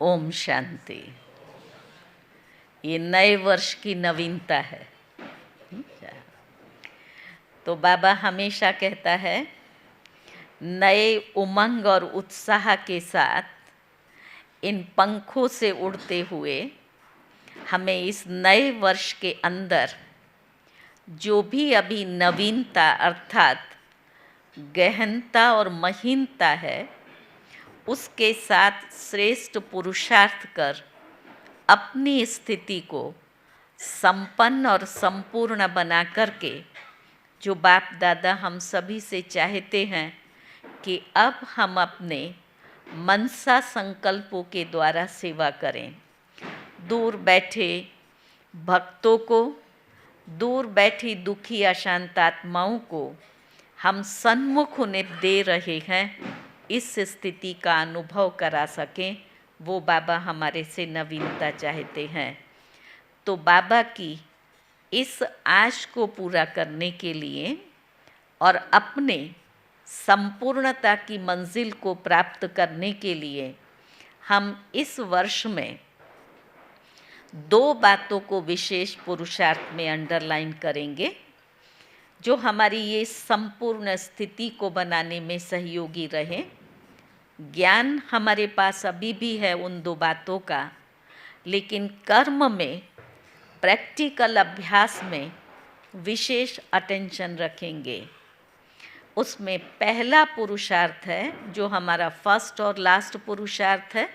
ओम शांति। ये नए वर्ष की नवीनता है। तो बाबा हमेशा कहता है, नए उमंग और उत्साह के साथ इन पंखों से उड़ते हुए हमें इस नए वर्ष के अंदर जो भी अभी नवीनता अर्थात गहनता और महीनता है, उसके साथ श्रेष्ठ पुरुषार्थ कर अपनी स्थिति को संपन्न और संपूर्ण बना करके जो बाप दादा हम सभी से चाहते हैं कि अब हम अपने मनसा संकल्पों के द्वारा सेवा करें। दूर बैठे भक्तों को, दूर बैठी दुखी अशांत आत्माओं को हम सन्मुख उन्हें दे रहे हैं, इस स्थिति का अनुभव करा सकें, वो बाबा हमारे से नवीनता चाहते हैं। तो बाबा की इस आश को पूरा करने के लिए और अपने संपूर्णता की मंजिल को प्राप्त करने के लिए हम इस वर्ष में 2 बातों को विशेष पुरुषार्थ में अंडरलाइन करेंगे, जो हमारी ये संपूर्ण स्थिति को बनाने में सहयोगी रहे। ज्ञान हमारे पास अभी भी है उन 2 बातों का, लेकिन कर्म में, प्रैक्टिकल अभ्यास में विशेष अटेंशन रखेंगे। उसमें पहला पुरुषार्थ है जो हमारा फर्स्ट और लास्ट पुरुषार्थ है।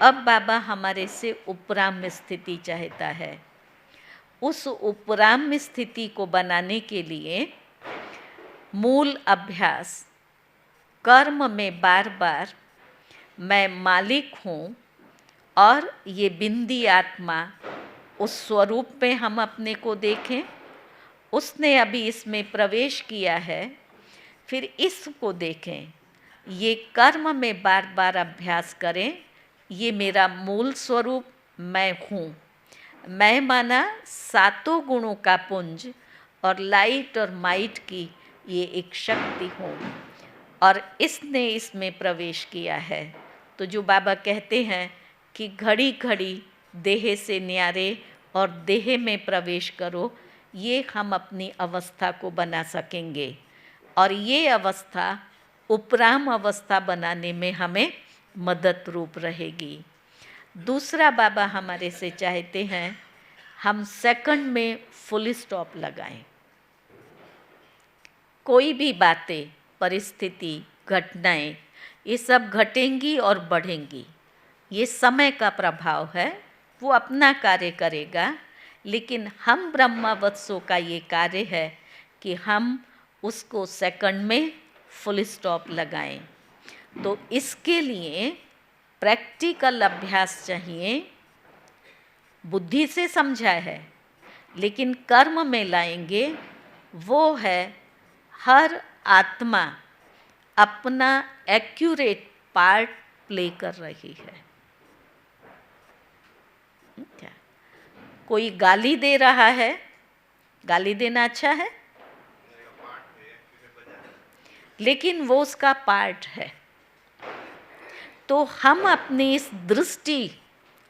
अब बाबा हमारे से उपराम स्थिति चाहता है। उस उपराम स्थिति को बनाने के लिए मूल अभ्यास कर्म में बार बार मैं मालिक हूँ और ये बिंदी आत्मा, उस स्वरूप में हम अपने को देखें। उसने अभी इसमें प्रवेश किया है, फिर इसको देखें। ये कर्म में बार बार अभ्यास करें। ये मेरा मूल स्वरूप मैं हूँ। मैं माना 7 गुणों का पुंज और लाइट और माइट की ये एक शक्ति हूँ, और इसने इसमें प्रवेश किया है। तो जो बाबा कहते हैं कि घड़ी घड़ी देह से न्यारे और देह में प्रवेश करो, ये हम अपनी अवस्था को बना सकेंगे, और ये अवस्था उपराम अवस्था बनाने में हमें मदद रूप रहेगी। दूसरा बाबा हमारे से चाहते हैं हम सेकंड में फुल स्टॉप लगाएं। कोई भी बातें, परिस्थिति, घटनाएं, ये सब घटेंगी और बढ़ेंगी। ये समय का प्रभाव है, वो अपना कार्य करेगा, लेकिन हम ब्रह्मवत्सों का ये कार्य है कि हम उसको सेकंड में फुल स्टॉप लगाएं। तो इसके लिए प्रैक्टिकल अभ्यास चाहिए। बुद्धि से समझा है, लेकिन कर्म में लाएंगे। वो है हर आत्मा अपना एक्यूरेट पार्ट प्ले कर रही है। क्या कोई गाली दे रहा है? गाली देना अच्छा है, लेकिन वो उसका पार्ट है। तो हम अपनी इस दृष्टि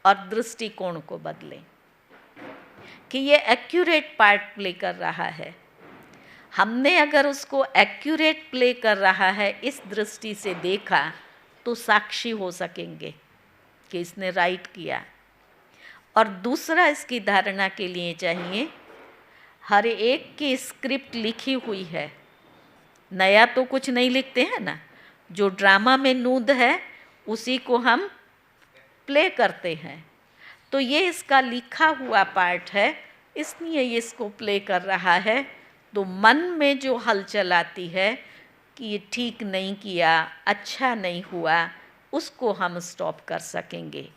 और दृष्टिकोण को बदलें कि ये एक्यूरेट पार्ट प्ले कर रहा है। हमने अगर उसको एक्यूरेट प्ले कर रहा है इस दृष्टि से देखा, तो साक्षी हो सकेंगे कि इसने राइट किया। और दूसरा इसकी धारणा के लिए चाहिए, हर एक की स्क्रिप्ट लिखी हुई है। नया तो कुछ नहीं लिखते हैं ना, जो ड्रामा में नूद है उसी को हम प्ले करते हैं। तो ये इसका लिखा हुआ पार्ट है, इसलिए ये इसको प्ले कर रहा है। तो मन में जो हलचल आती है कि ये ठीक नहीं किया, अच्छा नहीं हुआ, उसको हम स्टॉप कर सकेंगे।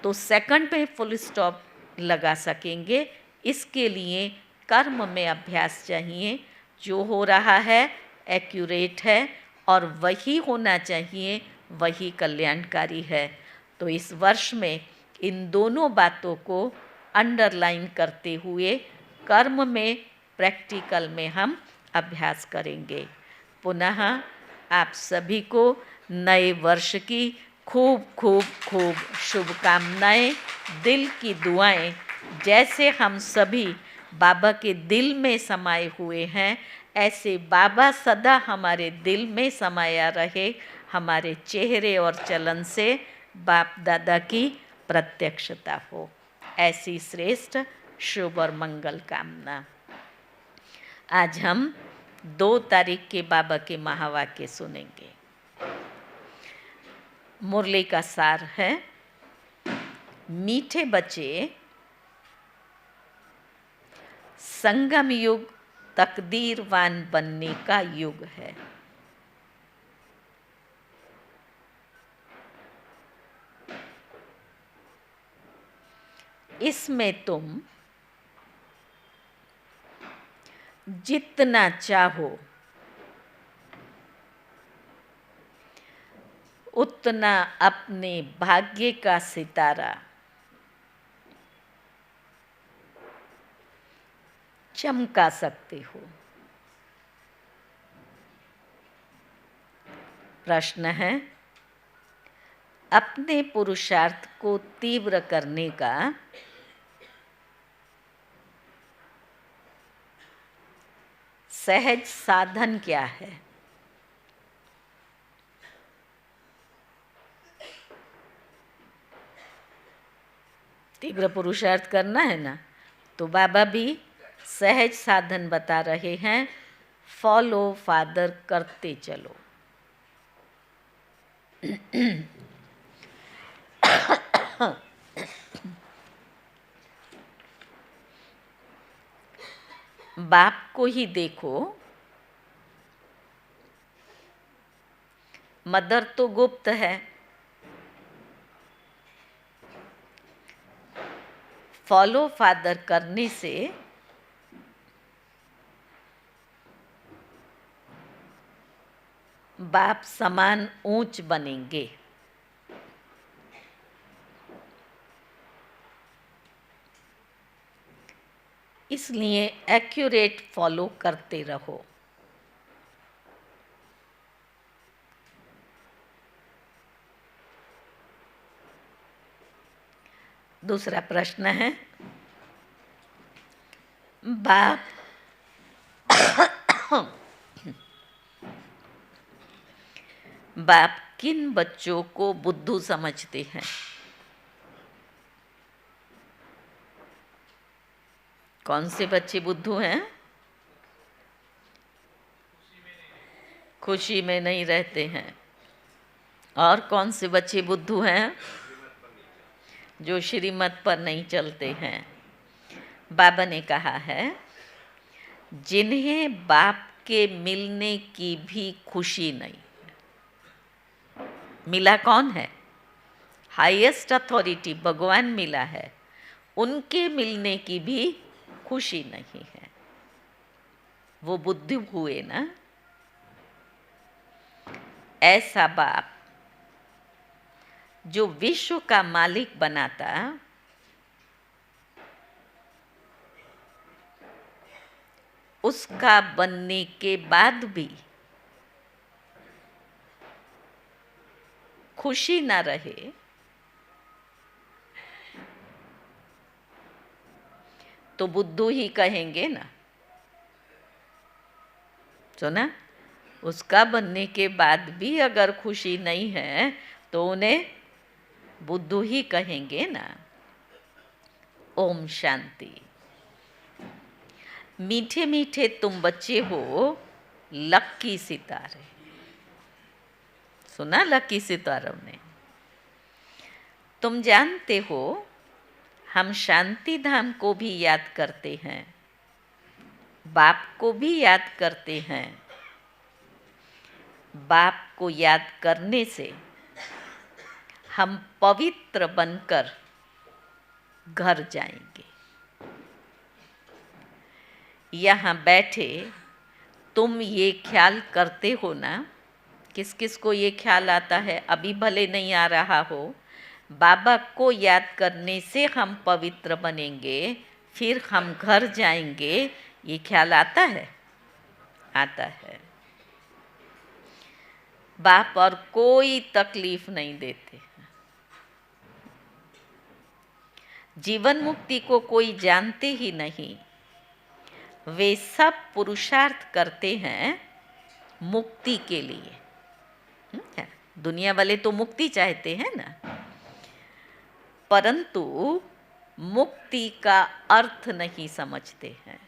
तो सेकंड में फुल स्टॉप लगा सकेंगे। इसके लिए कर्म में अभ्यास चाहिए। जो हो रहा है एक्यूरेट है, और वही होना चाहिए, वही कल्याणकारी है। तो इस वर्ष में इन दोनों बातों को अंडरलाइन करते हुए कर्म में, प्रैक्टिकल में हम अभ्यास करेंगे। पुनः आप सभी को नए वर्ष की खूब खूब खूब शुभकामनाएं, दिल की दुआएं। जैसे हम सभी बाबा के दिल में समाये हुए हैं, ऐसे बाबा सदा हमारे दिल में समाया रहे। हमारे चेहरे और चलन से बाप दादा की प्रत्यक्षता हो, ऐसी श्रेष्ठ शुभ और मंगल कामना। आज हम 2 तारीख के बाबा के महावाक्य सुनेंगे। मुरली का सार है, मीठे बच्चे, संगम युग तकदीरवान बनने का युग है। इसमें तुम जितना चाहो उतना अपने भाग्य का सितारा चमका सकते हो। प्रश्न है, अपने पुरुषार्थ को तीव्र करने का सहज साधन क्या है? तीव्र पुरुषार्थ करना है ना, तो बाबा भी सहज साधन बता रहे हैं। फॉलो फादर करते चलो। बाप को ही देखो, मदर तो गुप्त है। फॉलो फादर करने से बाप समान ऊंच बनेंगे। इसलिए एक्यूरेट फॉलो करते रहो। दूसरा प्रश्न है, बाप बाप किन बच्चों को बुद्धू समझते हैं? कौन से बच्चे बुद्धू हैं? खुशी में नहीं रहते हैं। और कौन से बच्चे बुद्धू हैं? जो श्रीमत पर नहीं चलते हैं। बाबा ने कहा है, जिन्हें बाप के मिलने की भी खुशी नहीं। मिला कौन है? हाईएस्ट अथॉरिटी भगवान मिला है, उनके मिलने की भी खुशी नहीं है, वो बुद्धू हुए ना। ऐसा बाप जो विश्व का मालिक बनाता, उसका बनने के बाद भी खुशी ना रहे, तो बुद्धू ही कहेंगे ना। सुना? उसका बनने के बाद भी अगर खुशी नहीं है तो उन्हें बुद्धू ही कहेंगे ना। ओम शांति। मीठे मीठे तुम बच्चे हो, लक्की सितारे। सुना लक्की सितारों ने? तुम जानते हो, हम शांति धाम को भी याद करते हैं, बाप को भी याद करते हैं। बाप को याद करने से हम पवित्र बनकर घर जाएंगे। यहाँ बैठे तुम ये ख्याल करते हो ना, किस किस को ये ख्याल आता है? अभी भले नहीं आ रहा हो, बाबा को याद करने से हम पवित्र बनेंगे, फिर हम घर जाएंगे, ये ख्याल आता है? आता है। बाप और कोई तकलीफ नहीं देते। जीवन मुक्ति को कोई जानते ही नहीं। वे सब पुरुषार्थ करते हैं मुक्ति के लिए। दुनिया वाले तो मुक्ति चाहते हैं ना, परंतु मुक्ति का अर्थ नहीं समझते हैं।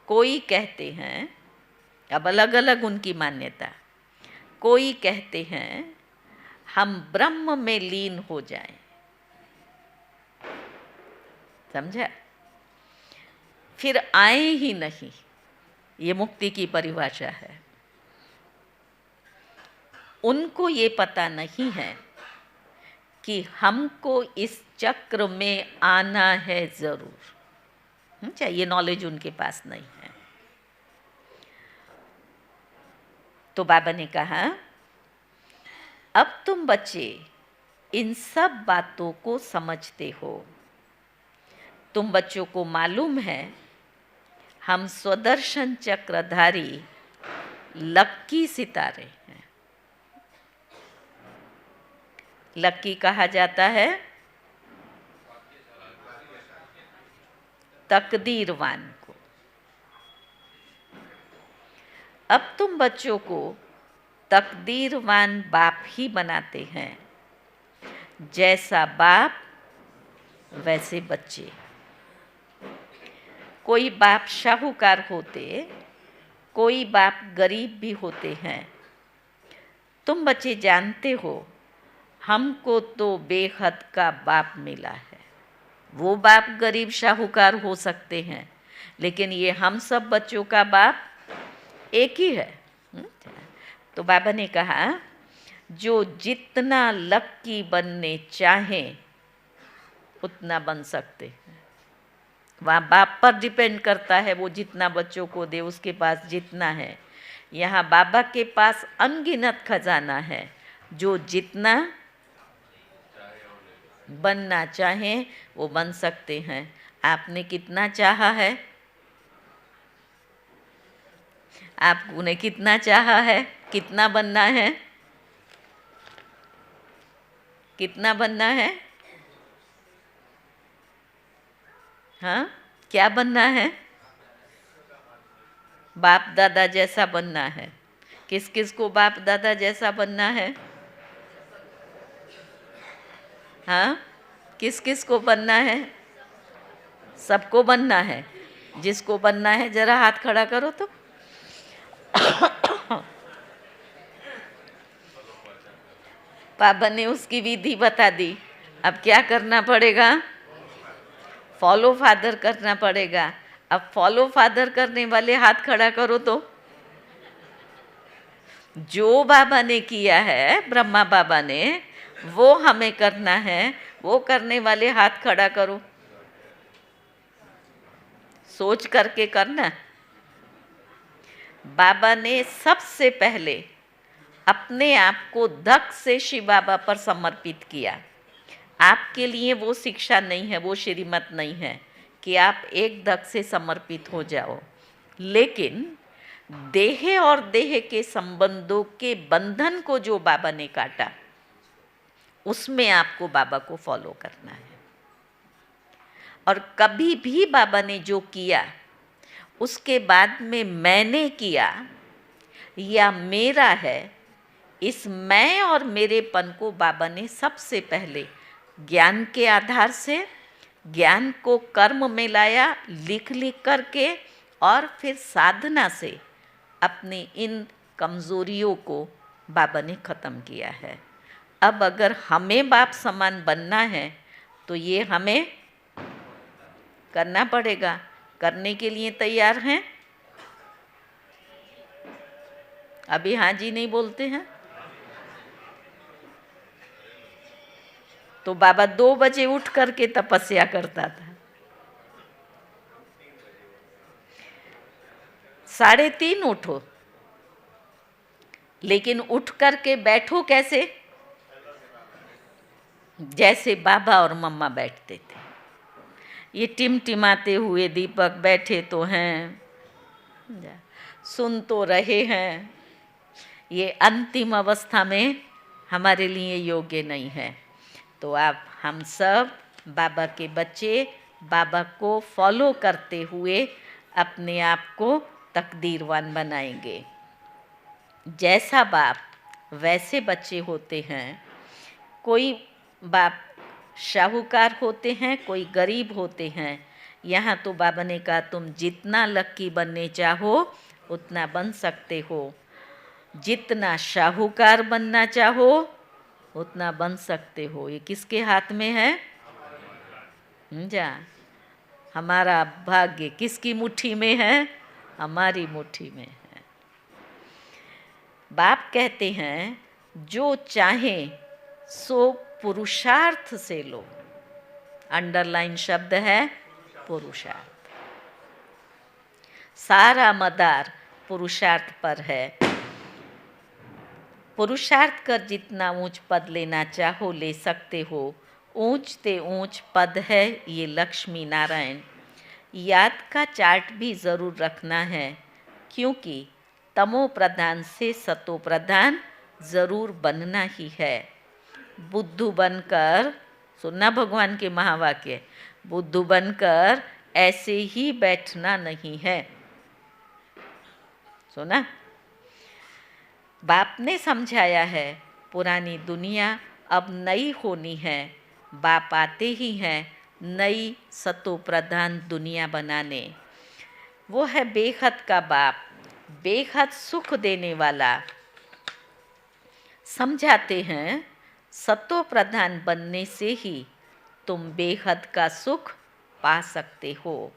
कोई कहते हैं, अब अलग अलग उनकी मान्यता, कोई कहते हैं हम ब्रह्म में लीन हो जाएं, समझा, फिर आए ही नहीं। ये मुक्ति की परिभाषा है। उनको ये पता नहीं है कि हमको इस चक्र में आना है जरूर। ये नॉलेज उनके पास नहीं है। तो बाबा ने कहा, अब तुम बच्चे इन सब बातों को समझते हो। तुम बच्चों को मालूम है हम स्वदर्शन चक्रधारी लक्की सितारे हैं। लक्की कहा जाता है तकदीरवान को। अब तुम बच्चों को तकदीरवान बाप ही बनाते हैं। जैसा बाप वैसे बच्चे। कोई बाप शाहूकार होते, कोई बाप गरीब भी होते हैं। तुम बच्चे जानते हो हमको तो बेहद का बाप मिला है। वो बाप गरीब शाहूकार हो सकते हैं, लेकिन ये हम सब बच्चों का बाप एक ही है। तो बाबा ने कहा, जो जितना लक्की बनने चाहें उतना बन सकते हैं। वहाँ बाप पर डिपेंड करता है, वो जितना बच्चों को दे, उसके पास जितना है। यहाँ बाबा के पास अनगिनत खजाना है। जो जितना बनना चाहें वो बन सकते हैं। आपने कितना चाहा है? आपने कितना चाहा है? कितना बनना है? कितना बनना है? हाँ, क्या बनना है? बाप दादा जैसा बनना है। किस किस को बाप दादा जैसा बनना है? हाँ, किस किस को बनना है? सबको बनना है। जिसको बनना है जरा हाथ खड़ा करो तो। बाबा ने उसकी विधि बता दी। अब क्या करना पड़ेगा? फॉलो फादर करना पड़ेगा। अब फॉलो फादर करने वाले हाथ खड़ा करो तो। जो बाबा ने किया है, ब्रह्मा बाबा ने, वो हमें करना है। वो करने वाले हाथ खड़ा करो। सोच करके करना। बाबा ने सबसे पहले अपने आप को धक से शिव बाबा पर समर्पित किया। आपके लिए वो शिक्षा नहीं है, वो श्रीमत नहीं है कि आप एक धक से समर्पित हो जाओ, लेकिन देह और देह के संबंधों के बंधन को जो बाबा ने काटा, उसमें आपको बाबा को फॉलो करना है। और कभी भी बाबा ने जो किया उसके बाद में मैंने किया या मेरा है, इस मैं और मेरेपन को बाबा ने सबसे पहले ज्ञान के आधार से, ज्ञान को कर्म में लाया, लिख लिख करके, और फिर साधना से अपनी इन कमज़ोरियों को बाबा ने ख़त्म किया है। अब अगर हमें बाप समान बनना है तो ये हमें करना पड़ेगा। करने के लिए तैयार हैं? अभी हाँ जी नहीं बोलते हैं तो बाबा 2 बजे उठ करके तपस्या करता था। 3:30 उठो, लेकिन उठ करके बैठो कैसे? जैसे बाबा और मम्मा बैठते थे। ये टिमटिमाते हुए दीपक बैठे तो हैं, सुन तो रहे हैं, ये अंतिम अवस्था में हमारे लिए योग्य नहीं है। तो आप हम सब बाबा के बच्चे बाबा को फॉलो करते हुए अपने आप को तकदीरवान बनाएंगे। जैसा बाप वैसे बच्चे होते हैं। कोई बाप शाहूकार होते हैं, कोई गरीब होते हैं। यहाँ तो बाबा ने कहा तुम जितना लक्की बनने चाहो उतना बन सकते हो, जितना शाहूकार बनना चाहो उतना बन सकते हो। ये किसके हाथ में है? जा हमारा भाग्य किसकी मुट्ठी में है? हमारी मुट्ठी में है। बाप कहते हैं जो चाहे सो पुरुषार्थ से लो। अंडरलाइन शब्द है पुरुषार्थ। सारा मदार पुरुषार्थ पर है। पुरुषार्थ कर जितना ऊंच पद लेना चाहो ले सकते हो। ऊंच ते ऊंच पद है ये लक्ष्मी नारायण। याद का चार्ट भी ज़रूर रखना है, क्योंकि तमो प्रधान से सतो प्रधान ज़रूर बनना ही है। बुद्धू बनकर, सुनना भगवान के महावाक्य, बुद्धू बनकर ऐसे ही बैठना नहीं है। सुना? बाप ने समझाया है पुरानी दुनिया अब नई होनी है। बाप आते ही हैं नई सतो प्रधान दुनिया बनाने। वो है बेहद का बाप, बेहद सुख देने वाला। समझाते हैं सतो प्रधान बनने से ही तुम बेहद का सुख पा सकते हो।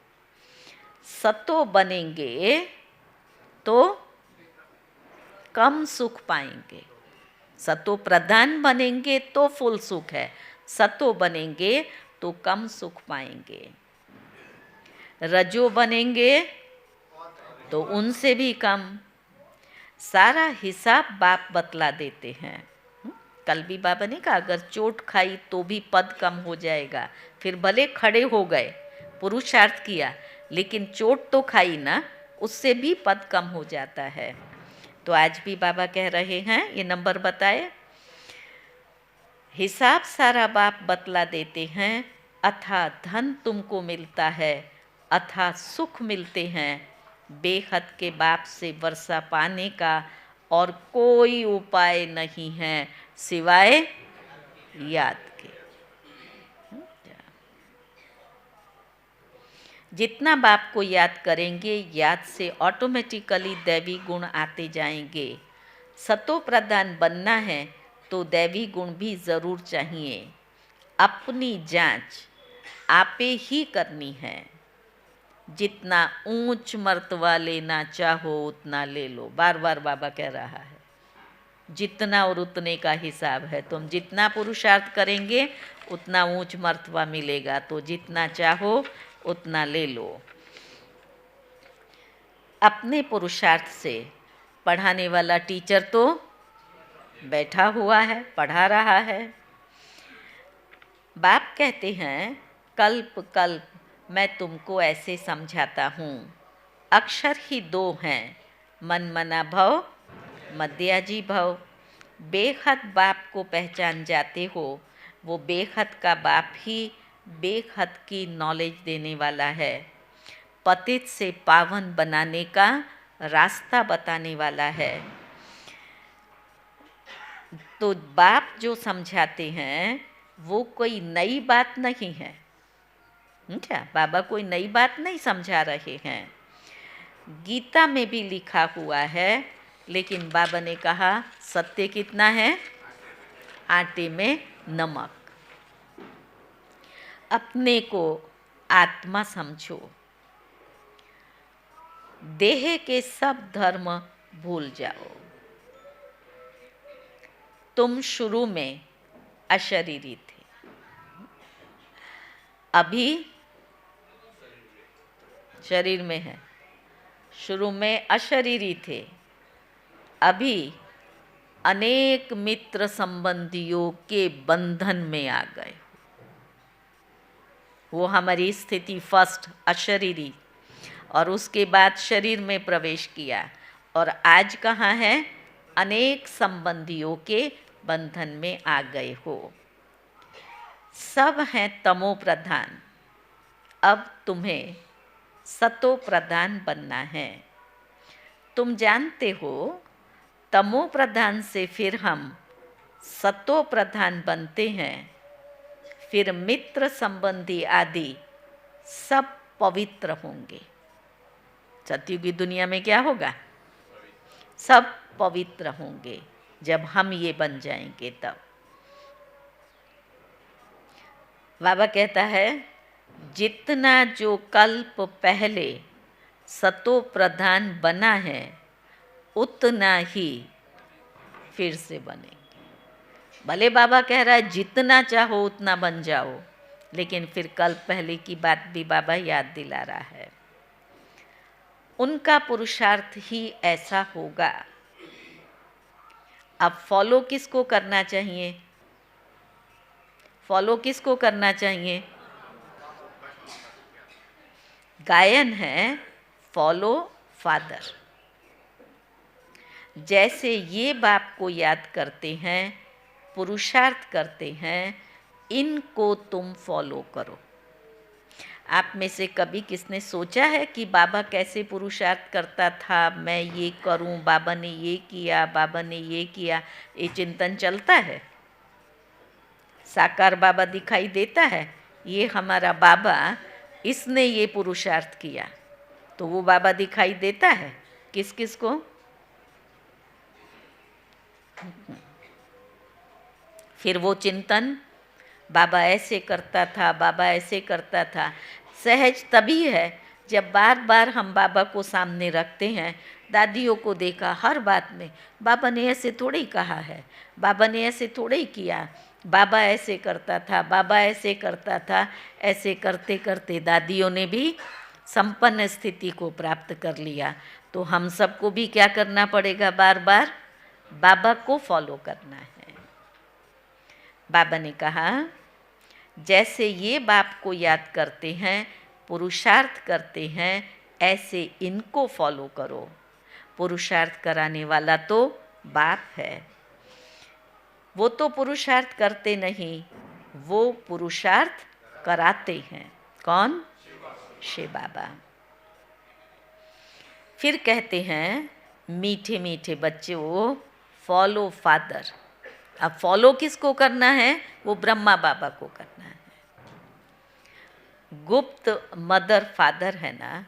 सतो बनेंगे तो कम सुख पाएंगे। सतो प्रधान बनेंगे तो फुल सुख है, सतो बनेंगे तो कम सुख पाएंगे। रजो बनेंगे तो उनसे भी कम। सारा हिसाब बाप बतला देते हैं। कल भी बाबा ने कहा अगर चोट खाई तो भी पद कम हो जाएगा। फिर भले खड़े हो गए, पुरुषार्थ किया, लेकिन चोट तो खाई ना, उससे भी पद कम हो जाता है। तो आज भी बाबा कह रहे हैं, ये नंबर बताए, हिसाब सारा बाप बतला देते हैं। अथा धन तुमको मिलता है, अथा सुख मिलते हैं। बेहद के बाप से वर्षा पाने का और कोई उपाय नहीं है सिवाय याद के। जितना बाप को याद करेंगे, याद से ऑटोमेटिकली दैवी गुण आते जाएंगे। सतो प्रधान बनना है तो दैवी गुण भी ज़रूर चाहिए। अपनी जांच आपे ही करनी है। जितना ऊंच मर्तबा लेना चाहो उतना ले लो। बार बार बाबा कह रहा है, जितना और उतने का हिसाब है। तुम जितना पुरुषार्थ करेंगे उतना ऊंच मर्तबा मिलेगा। तो जितना चाहो उतना ले लो। अपने पुरुषार्थ से पढ़ाने वाला टीचर तो बैठा हुआ है, पढ़ा रहा है। बाप कहते हैं कल्प कल्प मैं तुमको ऐसे समझाता हूँ। अक्षर ही दो हैं, मन मना भव, मध्याजी भव। बेहद बाप को पहचान जाते हो, वो बेहद का बाप ही बेहद की नॉलेज देने वाला है। पतित से पावन बनाने का रास्ता बताने वाला है। तो बाप जो समझाते हैं वो कोई नई बात नहीं है। क्या बाबा कोई नई बात नहीं समझा रहे हैं। गीता में भी लिखा हुआ है, लेकिन बाबा ने कहा सत्य कितना है? आटे में नमक। अपने को आत्मा समझो, देह के सब धर्म भूल जाओ। तुम शुरू में अशरीरी थे, अभी शरीर में है। शुरू में अशरीरी थे, अभी अनेक मित्र संबंधियों के बंधन में आ गए। वो हमारी स्थिति फर्स्ट अशरीरी, और उसके बाद शरीर में प्रवेश किया। और आज कहाँ है? अनेक संबंधियों के बंधन में आ गए हो। सब हैं तमो प्रधान, अब तुम्हें सतो प्रधान बनना है। तुम जानते हो तमो प्रधान से फिर हम सतो प्रधान बनते हैं, फिर मित्र संबंधी आदि सब पवित्र होंगे। सतयुगी दुनिया में क्या होगा? सब पवित्र होंगे जब हम ये बन जाएंगे तब। बाबा कहता है जितना जो कल्प पहले सतो प्रधान बना है उतना ही फिर से बनेंगे। भले बाबा कह रहा है जितना चाहो उतना बन जाओ, लेकिन फिर कल्प पहले की बात भी बाबा याद दिला रहा है। उनका पुरुषार्थ ही ऐसा होगा। अब फॉलो किसको करना चाहिए? फॉलो किसको करना चाहिए? गायन है फॉलो फादर। जैसे ये बाप को याद करते हैं, पुरुषार्थ करते हैं, इनको तुम फॉलो करो। आप में से कभी किसने सोचा है कि बाबा कैसे पुरुषार्थ करता था, मैं ये करूं, बाबा ने ये किया, बाबा ने ये किया? ये चिंतन चलता है? साकार बाबा दिखाई देता है, ये हमारा बाबा, इसने ये पुरुषार्थ किया, तो वो बाबा दिखाई देता है किस किस को? फिर वो चिंतन बाबा ऐसे करता था, बाबा ऐसे करता था, सहज तभी है जब बार बार हम बाबा को सामने रखते हैं। दादियों को देखा हर बात में, बाबा ने ऐसे थोड़े ही कहा है, बाबा ने ऐसे थोड़े ही किया, बाबा ऐसे करता था, बाबा ऐसे करता था। ऐसे करते करते दादियों ने भी संपन्न स्थिति को प्राप्त कर लिया। तो हम सबको भी क्या करना पड़ेगा? बार बार बाबा को फॉलो करना है। बाबा ने कहा जैसे ये बाप को याद करते हैं, पुरुषार्थ करते हैं, ऐसे इनको फॉलो करो। पुरुषार्थ कराने वाला तो बाप है। वो तो पुरुषार्थ करते नहीं, वो पुरुषार्थ कराते हैं। कौन? शिव बाबा। फिर कहते हैं मीठे मीठे बच्चों, फॉलो फादर। अब फॉलो किसको करना है? वो ब्रह्मा बाबा को करना है। गुप्त मदर फादर है ना,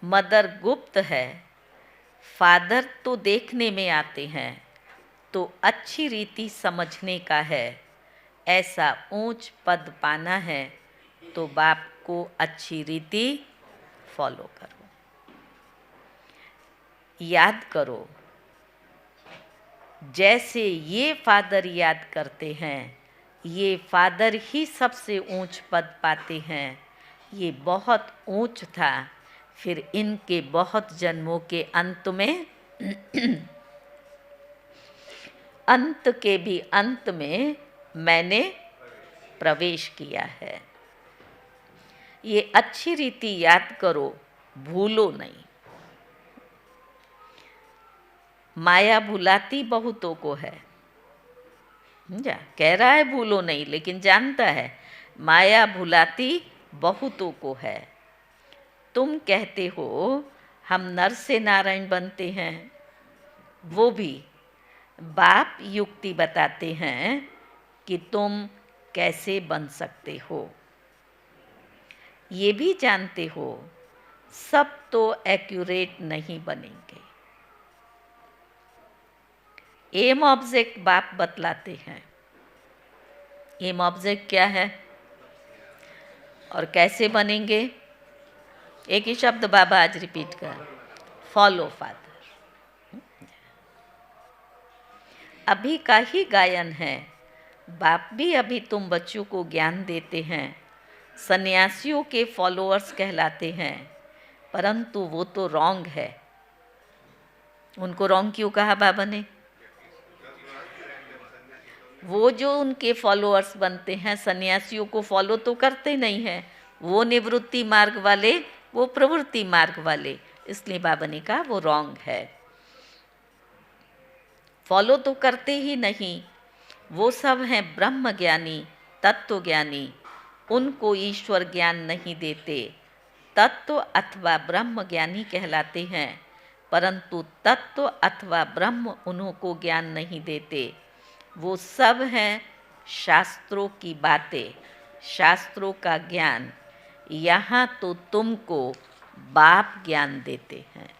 मदर गुप्त है, फादर तो देखने में आते हैं, तो अच्छी रीति समझने का है। ऐसा ऊंच पद पाना है तो बाप को अच्छी रीति फॉलो करो, याद करो। जैसे ये फादर याद करते हैं, ये फादर ही सबसे ऊंच पद पाते हैं। ये बहुत ऊंच था, फिर इनके बहुत जन्मों के अंत में अंत के भी अंत में मैंने प्रवेश किया है। ये अच्छी रीति याद करो, भूलो नहीं। माया भुलाती बहुतों को है, समझा? कह रहा है भूलो नहीं, लेकिन जानता है माया भुलाती बहुतों को है। तुम कहते हो हम नर से नारायण बनते हैं, वो भी बाप युक्ति बताते हैं कि तुम कैसे बन सकते हो। ये भी जानते हो सब तो एक्यूरेट नहीं बनेंगे। एम ऑब्जेक्ट बाप बतलाते हैं। एम ऑब्जेक्ट क्या है और कैसे बनेंगे? एक ही शब्द बाबा आज रिपीट कर, फॉलो फादर। अभी का ही गायन है। बाप भी अभी तुम बच्चों को ज्ञान देते हैं, सन्यासियों के फॉलोअर्स कहलाते हैं, परंतु वो तो रॉन्ग है। उनको रॉन्ग क्यों कहा बाबा ने? वो जो उनके फॉलोअर्स बनते हैं, सन्यासियों को फॉलो तो करते नहीं हैं। वो निवृत्ति मार्ग वाले, वो प्रवृत्ति मार्ग वाले, इसलिए बाबा ने कहा वो रॉन्ग है। फॉलो तो करते ही नहीं। वो सब हैं ब्रह्म ज्ञानी, तत्व ज्ञानी, उनको ईश्वर ज्ञान नहीं देते। तत्व अथवा ब्रह्म ज्ञानी कहलाते हैं, परंतु तत्व अथवा ब्रह्म उनको ज्ञान नहीं देते। वो सब हैं शास्त्रों की बातें, शास्त्रों का ज्ञान। यहाँ तो तुमको बाप ज्ञान देते हैं।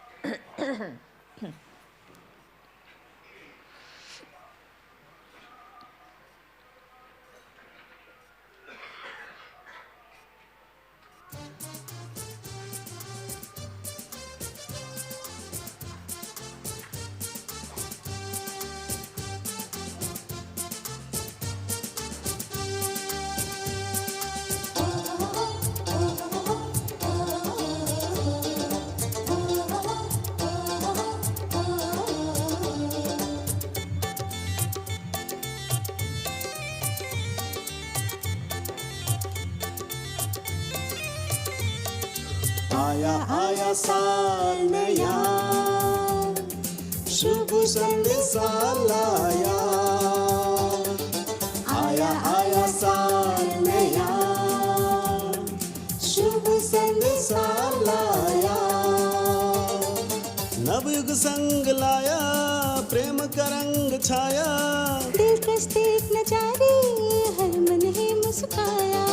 आया आया साल नया, शुभ संदेशा लाया। आया आया साल नया, शुभ संदेशा लाया। नवयुग संग लाया, प्रेम का रंग छाया। दिलकश देख नजारे, हर मन है मुस्काया।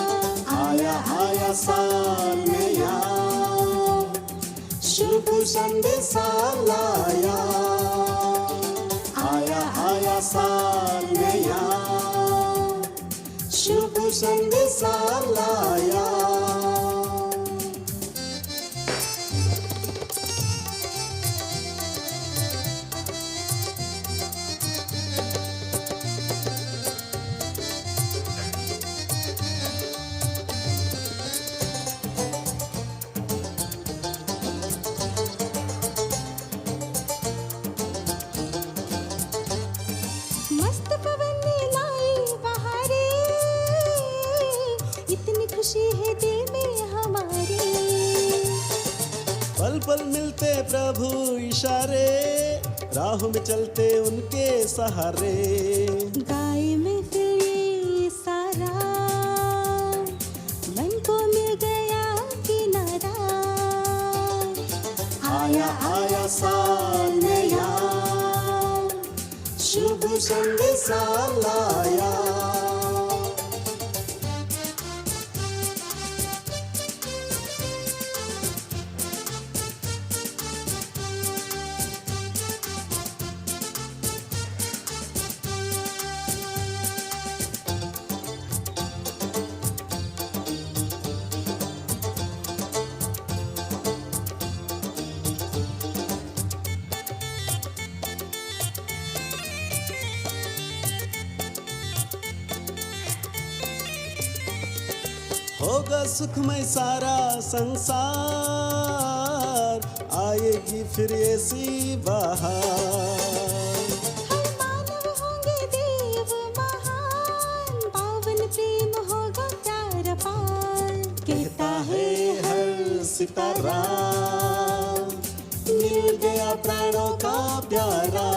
आया आया साल नया, शुभ संदेशा लाया। आया आया साल नया, शुभ संदेशा लाया। मस्त पवन ने लाई बहारे, इतनी खुशी है दिल में हमारे। पल पल मिलते प्रभु इशारे, राह में चलते उनके सहारे। गाए में फिर ये सारा, मन को मिल गया किनारा। आया आया साल नया, शुभ संदेशा लाया। होगा सुखमय सारा संसार, आएगी फिर ऐसी बहार। हर मानव होंगे देव महान, पावन प्रेम होगा प्यार पार। कहता है हर सितारा, मिल गया प्राणों का प्यारा।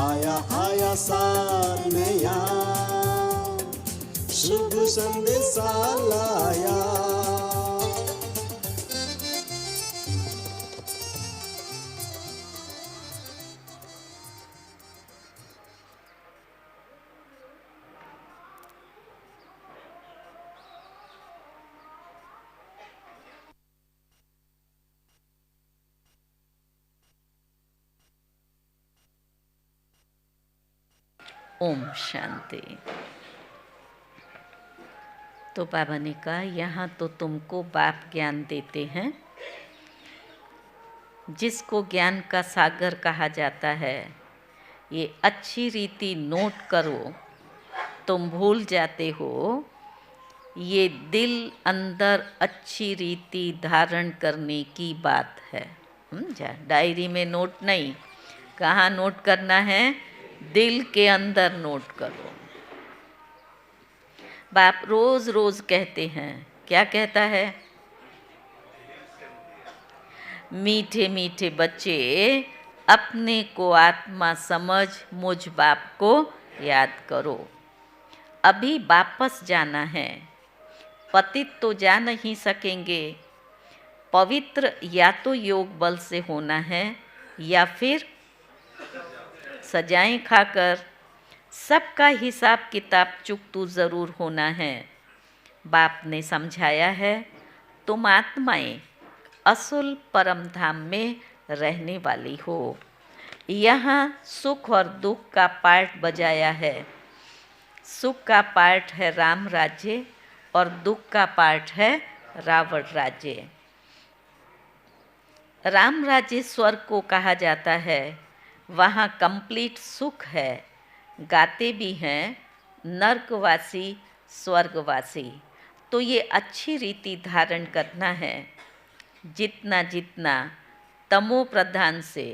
आया आया साल नया, शुभ संदेशा लाया। ओम शांति। तो बाबा ने कहा, यहाँ तो तुमको बाप ज्ञान देते हैं, जिसको ज्ञान का सागर कहा जाता है। ये अच्छी रीति नोट करो, तुम भूल जाते हो। ये दिल अंदर अच्छी रीति धारण करने की बात है। समझा? डायरी में नोट नहीं, कहाँ नोट करना है? दिल के अंदर नोट करो। बाप रोज रोज कहते हैं, क्या कहता है? मीठे मीठे बच्चे अपने को आत्मा समझ मुझ बाप को याद करो। अभी वापस जाना है। पतित तो जा नहीं सकेंगे। पवित्र या तो योग बल से होना है या फिर सजाएं खाकर। सबका हिसाब किताब चुकतू ज़रूर होना है। बाप ने समझाया है, तुम आत्माएं असुल परम धाम में रहने वाली हो। यहाँ सुख और दुख का पार्ट बजाया है। सुख का पार्ट है राम राज्य और दुख का पार्ट है रावण राज्य। राम राज्य स्वर्ग को कहा जाता है। वहाँ कंप्लीट सुख है। गाते भी हैं नर्कवासी स्वर्गवासी। तो ये अच्छी रीति धारण करना है। जितना जितना तमो प्रधान से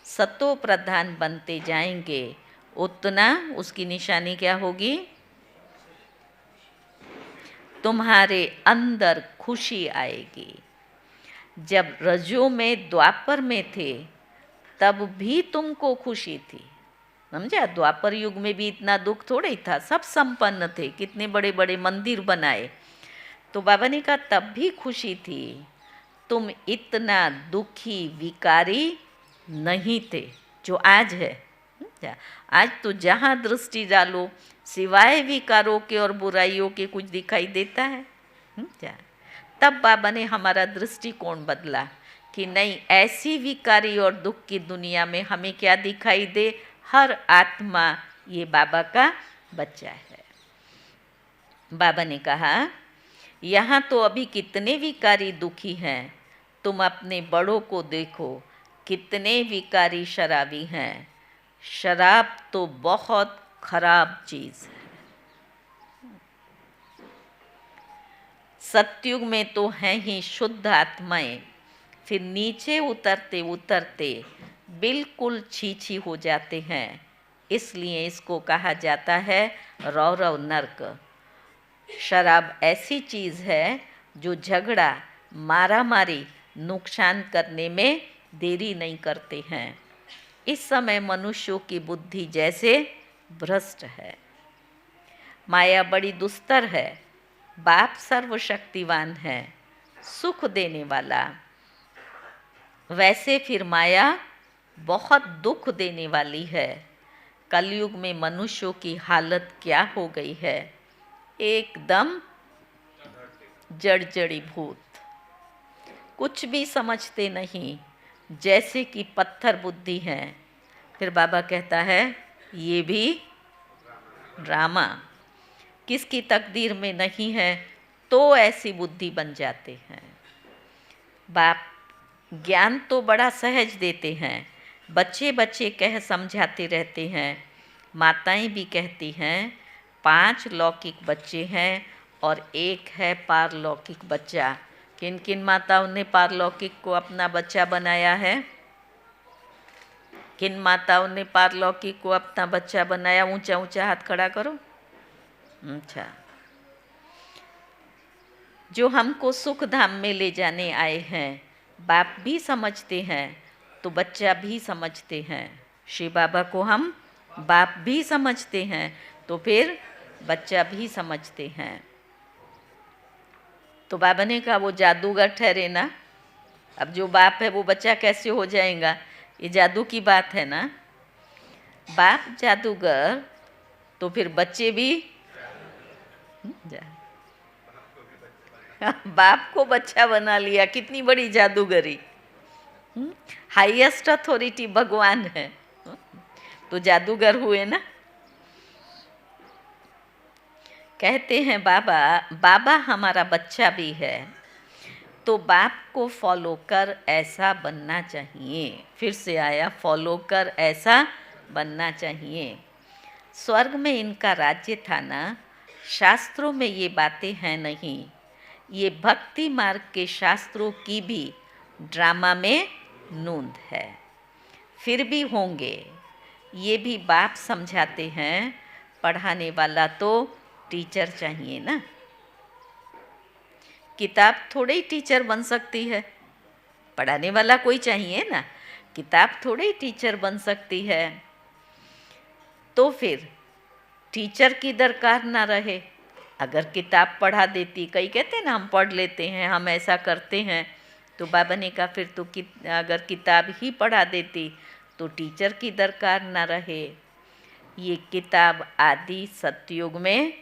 सतो प्रधान बनते जाएंगे उतना उसकी निशानी क्या होगी? तुम्हारे अंदर खुशी आएगी। जब रजो में द्वापर में थे तब भी तुमको खुशी थी, समझा? द्वापर युग में भी इतना दुख थोड़ा ही था, सब संपन्न थे, कितने बड़े बड़े मंदिर बनाए। तो बाबा ने कहा तब भी खुशी थी। तुम इतना दुखी विकारी नहीं थे जो आज है। आज तो जहाँ दृष्टि डालो सिवाय विकारों के और बुराइयों के कुछ दिखाई देता है। तब बाबा ने हमारा दृष्टिकोण बदला कि नहीं, ऐसी विकारी और दुख की दुनिया में हमें क्या दिखाई दे? हर आत्मा ये बाबा का बच्चा है। बाबा ने कहा यहाँ तो अभी कितने विकारी दुखी हैं, तुम अपने बड़ों को देखो कितने विकारी शराबी हैं। शराब तो बहुत खराब चीज़ है। सतयुग में तो हैं ही शुद्ध आत्माएं, फिर नीचे उतरते उतरते बिल्कुल छीछी हो जाते हैं। इसलिए इसको कहा जाता है रौरव नर्क। शराब ऐसी चीज़ है जो झगड़ा मारामारी नुकसान करने में देरी नहीं करते हैं। इस समय मनुष्यों की बुद्धि जैसे भ्रष्ट है। माया बड़ी दुस्तर है। बाप सर्वशक्तिवान है, सुख देने वाला। वैसे फिर माया बहुत दुख देने वाली है। कलयुग में मनुष्यों की हालत क्या हो गई है? एकदम जड़जड़ी भूत, कुछ भी समझते नहीं, जैसे कि पत्थर बुद्धि है। फिर बाबा कहता है ये भी ड्रामा। किसकी तकदीर में नहीं है तो ऐसी बुद्धि बन जाते हैं। बाप ज्ञान तो बड़ा सहज देते हैं, बच्चे बच्चे कह समझाते रहते हैं। माताएं भी कहती हैं 5 लौकिक बच्चे हैं और 1 है पारलौकिक बच्चा। किन किन माताओं ने पारलौकिक को अपना बच्चा बनाया है? किन माताओं ने पारलौकिक को अपना बच्चा बनाया? ऊंचा ऊंचा हाथ खड़ा करो। अच्छा, जो हमको सुख धाम में ले जाने आए हैं, बाप भी समझते हैं तो बच्चा भी समझते हैं। श्री बाबा को हम बाप भी समझते हैं तो फिर बच्चा भी समझते हैं। तो बाबा ने कहा वो जादूगर ठहरे ना। अब जो बाप है वो बच्चा कैसे हो जाएगा? ये जादू की बात है ना। बाप जादूगर तो फिर बच्चे भी बाप को बच्चा बना लिया, कितनी बड़ी जादूगरी। हाईएस्ट अथॉरिटी भगवान है तो जादूगर हुए ना। कहते हैं बाबा हमारा बच्चा भी है तो बाप को फॉलो कर ऐसा बनना चाहिए। फिर से आया फॉलो कर ऐसा बनना चाहिए। स्वर्ग में इनका राज्य था ना। शास्त्रों में ये बातें हैं नहीं। ये भक्ति मार्ग के शास्त्रों की भी ड्रामा में नूंद है। फिर भी होंगे, ये भी बाप समझाते हैं। पढ़ाने वाला तो टीचर चाहिए ना। किताब थोड़े ही टीचर बन सकती है, पढ़ाने वाला कोई चाहिए ना। किताब थोड़ी ही टीचर बन सकती है। तो फिर टीचर की दरकार ना रहे। अगर किताब पढ़ा देती, कई कहते हैं ना हम पढ़ लेते हैं, हम ऐसा करते हैं, तो बाबा ने कहा फिर तो अगर किताब ही पढ़ा देती तो टीचर की दरकार ना रहे। ये किताब आदि सतयुग में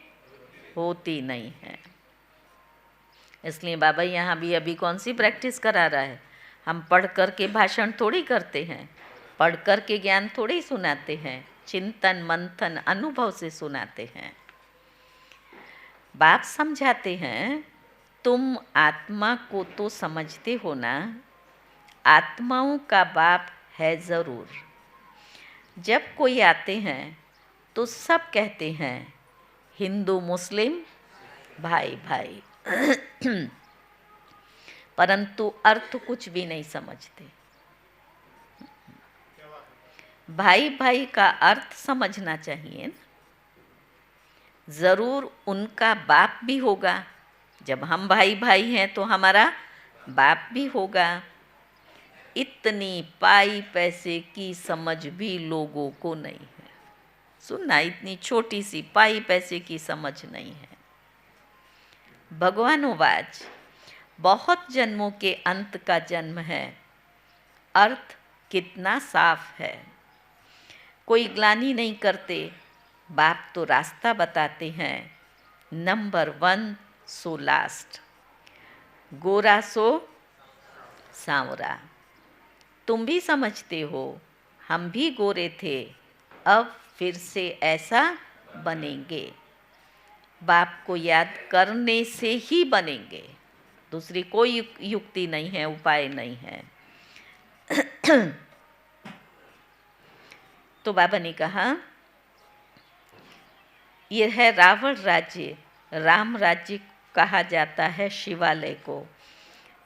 होती नहीं है। इसलिए बाबा यहाँ भी अभी कौन सी प्रैक्टिस करा रहा है, हम पढ़ कर के भाषण थोड़ी करते हैं, पढ़ कर के ज्ञान थोड़ी सुनाते हैं, चिंतन मंथन अनुभव से सुनाते हैं। बाप समझाते हैं, तुम आत्मा को तो समझते हो ना, आत्माओं का बाप है ज़रूर। जब कोई आते हैं तो सब कहते हैं हिंदू मुस्लिम भाई भाई परंतु अर्थ कुछ भी नहीं समझते। भाई भाई का अर्थ समझना चाहिए ना। ज़रूर उनका बाप भी होगा। जब हम भाई भाई हैं तो हमारा बाप भी होगा। इतनी पाई पैसे की समझ भी लोगों को नहीं है। सुनना, इतनी छोटी सी पाई पैसे की समझ नहीं है। भगवानोवाच, बहुत जन्मों के अंत का जन्म है। अर्थ कितना साफ है। कोई ग्लानि नहीं करते, बाप तो रास्ता बताते हैं। नंबर 1 सो लास्ट, गोरा सो सांवरा। तुम भी समझते हो हम भी गोरे थे, अब फिर से ऐसा बनेंगे। बाप को याद करने से ही बनेंगे, दूसरी कोई युक्ति नहीं है, उपाय नहीं है। तो बाबा ने कहा यह है रावण राज्य, राम राज्य कहा जाता है शिवालय को।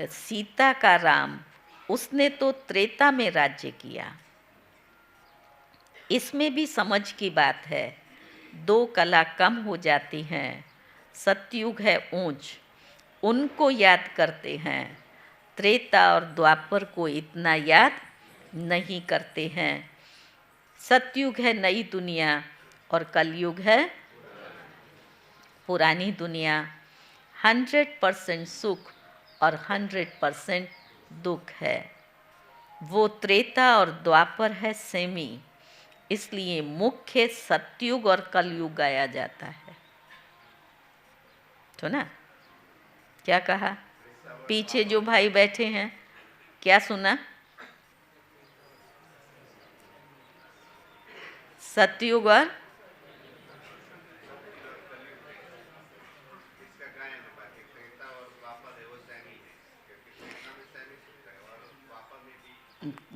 सीता का राम, उसने तो त्रेता में राज्य किया। इसमें भी समझ की बात है। 2 कला कम हो जाती हैं। सतयुग है ऊंच, उनको याद करते हैं। त्रेता और द्वापर को इतना याद नहीं करते हैं। सतयुग है नई दुनिया और कलयुग है पुरानी दुनिया। 100% सुख और 100% दुख है। वो त्रेता और द्वापर है सेमी, इसलिए मुख्य सतयुग और कलयुग गाया जाता है। तो ना क्या कहा, पीछे जो भाई बैठे हैं क्या सुना? सतयुग और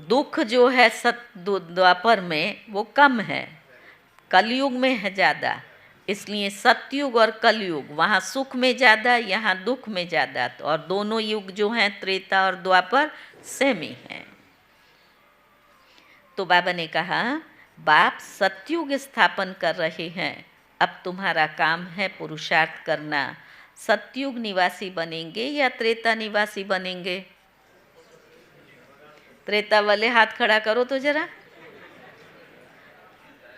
दुख जो है द्वापर में वो कम है, कलयुग में है ज़्यादा। इसलिए सतयुग और कलयुग, वहाँ सुख में ज़्यादा, यहाँ दुख में ज़्यादा। और दोनों युग जो हैं त्रेता और द्वापर सेम ही हैं। तो बाबा ने कहा बाप सतयुग स्थापन कर रहे हैं, अब तुम्हारा काम है पुरुषार्थ करना। सतयुग निवासी बनेंगे या त्रेता निवासी बनेंगे? त्रेता वाले हाथ खड़ा करो तो जरा।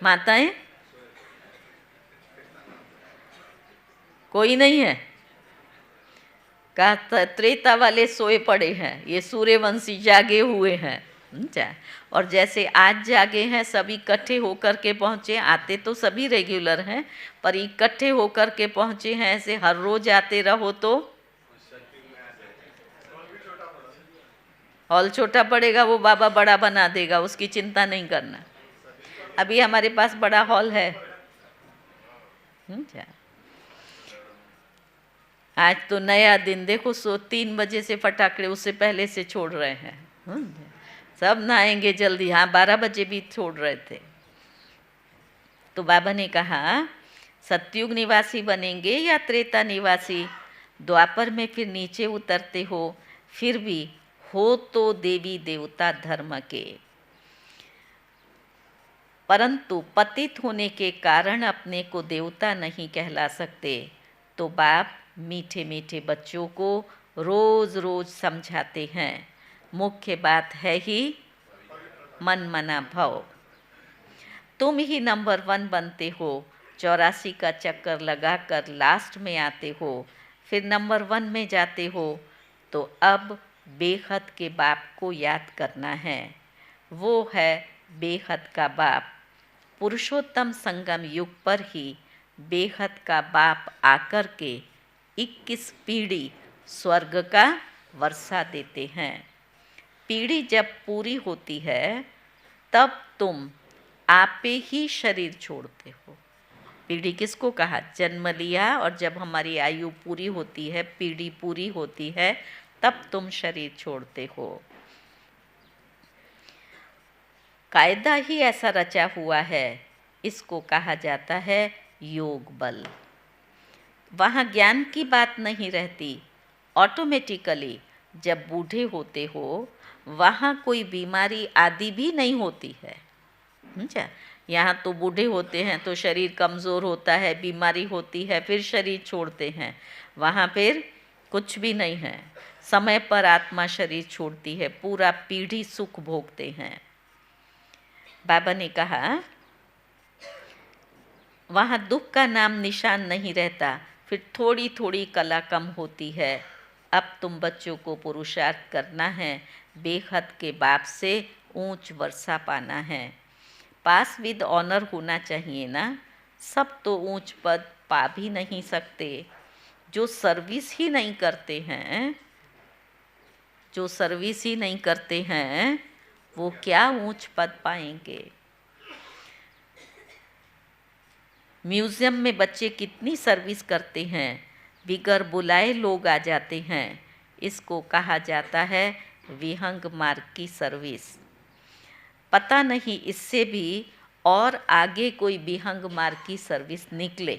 माताएं, कोई नहीं है? कहा त्रेता वाले सोए पड़े हैं, ये सूर्यवंशी जागे हुए हैं। और जैसे आज जागे हैं, सभी इकट्ठे होकर के पहुँचे। आते तो सभी रेगुलर हैं, पर इकट्ठे होकर के पहुँचे हैं। ऐसे हर रोज आते रहो तो हॉल छोटा पड़ेगा, वो बाबा बड़ा बना देगा, उसकी चिंता नहीं करना। अभी हमारे पास बड़ा हॉल है। आज तो नया दिन देखो, 3 बजे से फटाकड़े उससे पहले से छोड़ रहे हैं। सब नहाएंगे जल्दी। हाँ, 12 बजे भी छोड़ रहे थे। तो बाबा ने कहा सतयुग निवासी बनेंगे या त्रेता निवासी? द्वापर में फिर नीचे उतरते हो, फिर भी हो तो देवी देवता धर्म के, परंतु पतित होने के कारण अपने को देवता नहीं कहला सकते। तो बाप मीठे मीठे बच्चों को रोज रोज समझाते हैं। मुख्य बात है ही मन मना भव। तुम ही नंबर 1 बनते हो, 84 का चक्कर लगाकर लास्ट में आते हो, फिर नंबर 1 में जाते हो। तो अब बेहद के बाप को याद करना है। वो है बेहद का बाप। पुरुषोत्तम संगम युग पर ही बेहद का बाप आकर के 21 पीढ़ी स्वर्ग का वर्षा देते हैं। पीढ़ी जब पूरी होती है तब तुम आपे ही शरीर छोड़ते हो। पीढ़ी किसको कहा? जन्म लिया और जब हमारी आयु पूरी होती है, पीढ़ी पूरी होती है, तब तुम शरीर छोड़ते हो। कायदा ही ऐसा रचा हुआ है, इसको कहा जाता है योग बल। वहाँ ज्ञान की बात नहीं रहती। ऑटोमेटिकली जब बूढ़े होते हो वहाँ कोई बीमारी आदि भी नहीं होती है। समझा? यहाँ तो बूढ़े होते हैं तो शरीर कमज़ोर होता है, बीमारी होती है, फिर शरीर छोड़ते हैं। वहाँ फिर कुछ भी नहीं है, समय पर आत्मा शरीर छोड़ती है, पूरा पीढ़ी सुख भोगते हैं। बाबा ने कहा वहाँ दुख का नाम निशान नहीं रहता, फिर थोड़ी थोड़ी कला कम होती है। अब तुम बच्चों को पुरुषार्थ करना है, बेहद के बाप से ऊंच वर्षा पाना है। पास विद ऑनर होना चाहिए ना। सब तो ऊंच पद पा भी नहीं सकते। जो सर्विस ही नहीं करते हैं, जो सर्विस ही नहीं करते हैं, वो क्या ऊंच पद पाएंगे? म्यूज़ियम में बच्चे कितनी सर्विस करते हैं, बिगर बुलाए लोग आ जाते हैं। इसको कहा जाता है विहंग मार्ग की सर्विस। पता नहीं इससे भी और आगे कोई विहंग मार्ग की सर्विस निकले।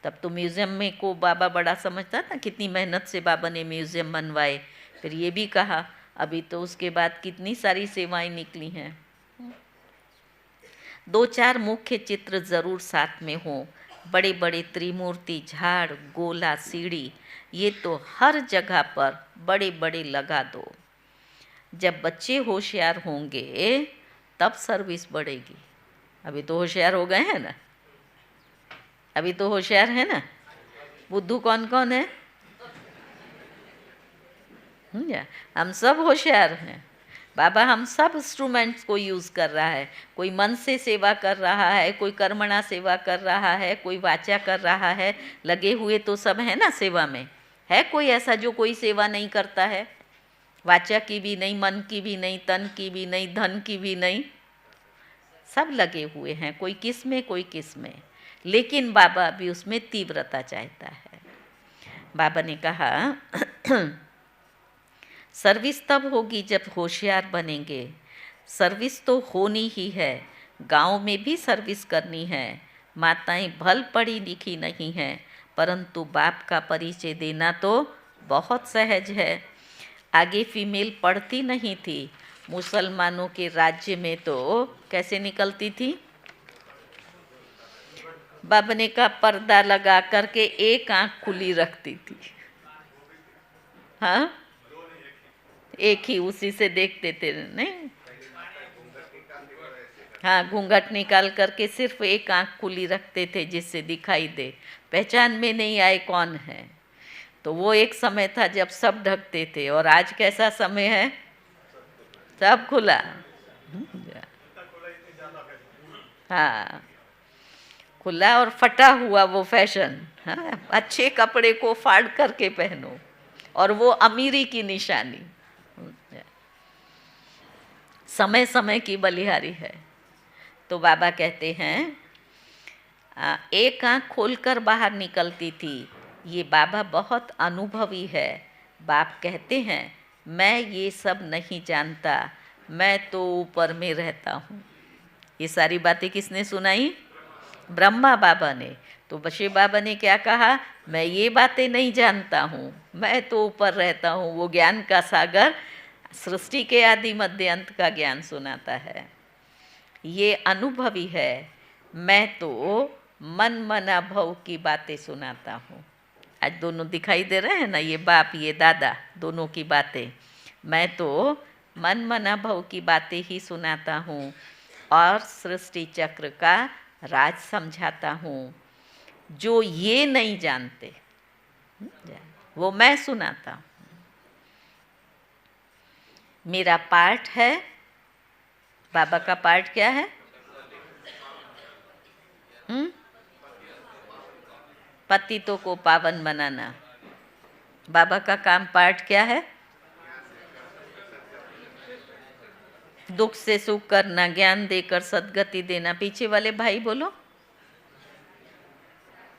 तब तो म्यूज़ियम में को बाबा बड़ा समझता था, कितनी मेहनत से बाबा ने म्यूज़ियम बनवाए। फिर ये भी कहा अभी तो उसके बाद कितनी सारी सेवाएं निकली हैं। 2-4 मुख्य चित्र ज़रूर साथ में हों। बड़े बड़े त्रिमूर्ति, झाड़, गोला, सीढ़ी, ये तो हर जगह पर बड़े बड़े लगा दो। जब बच्चे होशियार होंगे तब सर्विस बढ़ेगी। अभी तो होशियार हो गए हैं ना, अभी तो होशियार है ना। बुद्धू कौन कौन है? हम सब होशियार हैं। बाबा हम सब इंस्ट्रूमेंट्स को यूज़ कर रहा है। कोई मन से सेवा कर रहा है, कोई कर्मणा सेवा कर रहा है, कोई वाचा कर रहा है। लगे हुए तो सब है ना सेवा में। है कोई ऐसा जो कोई सेवा नहीं करता है? वाचा की भी नहीं, मन की भी नहीं, तन की भी नहीं, धन की भी नहीं, सब लगे हुए हैं, कोई किस में कोई किस में। लेकिन बाबा अभी उसमें तीव्रता चाहता है। बाबा ने कहा सर्विस तब होगी जब होशियार बनेंगे। सर्विस तो होनी ही है, गांव में भी सर्विस करनी है। माताएं भल पढ़ी लिखी नहीं हैं, परंतु बाप का परिचय देना तो बहुत सहज है। आगे फीमेल पढ़ती नहीं थी। मुसलमानों के राज्य में तो कैसे निकलती थी? बाबा ने का पर्दा लगा करके एक आंख खुली रखती थी। हाँ, एक ही, उसी से देखते थे नहीं। हाँ, घूंघट निकाल करके सिर्फ एक आंख खुली रखते थे जिससे दिखाई दे, पहचान में नहीं आए कौन है। तो वो एक समय था जब सब ढकते थे। और आज कैसा समय है? सब खुला। हाँ, खुला और फटा हुआ वो फैशन। हाँ, अच्छे कपड़े को फाड़ करके पहनो, और वो अमीरी की निशानी। समय समय की बलिहारी है। तो बाबा कहते हैं एक आँख खोलकर बाहर निकलती थी। ये बाबा बहुत अनुभवी है। बाप कहते हैं मैं ये सब नहीं जानता, मैं तो ऊपर में रहता हूँ। ये सारी बातें किसने सुनाई? ब्रह्मा बाबा ने। तो बशे बाबा ने क्या कहा? मैं ये बातें नहीं जानता हूँ, मैं तो ऊपर रहता हूँ। वो ज्ञान का सागर सृष्टि के आदि मध्य अंत का ज्ञान सुनाता है। ये अनुभवी है। मैं तो मन मना भव की बातें सुनाता हूँ। आज दोनों दिखाई दे रहे हैं ना, ये बाप ये दादा, दोनों की बातें। मैं तो मन मना भव की बातें ही सुनाता हूँ और सृष्टि चक्र का राज समझाता हूँ। जो ये नहीं जानते वो मैं सुनाता हूँ। मेरा पाठ है, बाबा का पाठ क्या है? पतितों को पावन बनाना। बाबा का काम पाठ क्या है? दुख से सुख करना, ज्ञान देकर सद्गति देना। पीछे वाले भाई बोलो,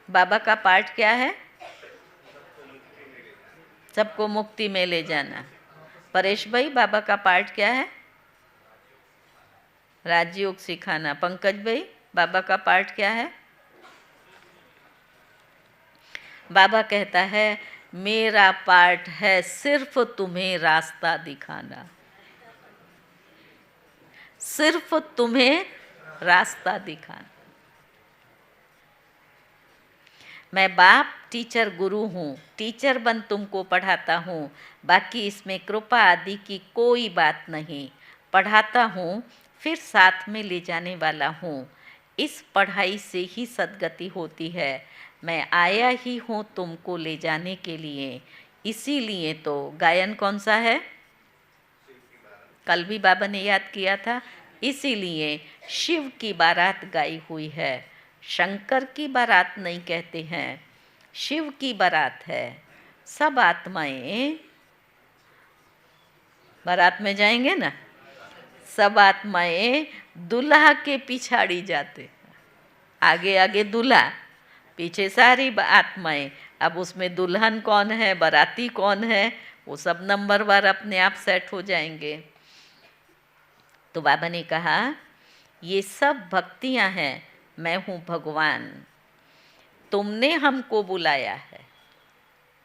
बाबा का पाठ क्या है? सबको मुक्ति में ले जाना। परेश भाई, बाबा का पाठ क्या है? राजयोग सिखाना। पंकज भाई, बाबा का पाठ क्या है? बाबा कहता है मेरा पाठ है सिर्फ तुम्हें रास्ता दिखाना, सिर्फ तुम्हें रास्ता दिखाना। मैं बाप टीचर गुरु हूँ, टीचर बन तुमको पढ़ाता हूँ, बाकी इसमें कृपा आदि की कोई बात नहीं। पढ़ाता हूँ फिर साथ में ले जाने वाला हूँ। इस पढ़ाई से ही सद्गति होती है। मैं आया ही हूँ तुमको ले जाने के लिए। इसीलिए तो गायन कौन सा है? कल भी बाबा ने याद किया था। इसीलिए शिव की बारात गाई हुई है। शंकर की बारात नहीं कहते हैं, शिव की बारात है। सब आत्माएं बारात में जाएंगे ना, सब आत्माएं दूल्हा के पिछाड़ी जाते, आगे आगे दूल्हा, पीछे सारी आत्माएं। अब उसमें दुल्हन कौन है, बाराती कौन है, वो सब नंबरवार अपने आप सेट हो जाएंगे। तो बाबा ने कहा ये सब भक्तियां हैं, मैं हूँ भगवान, तुमने हमको बुलाया है।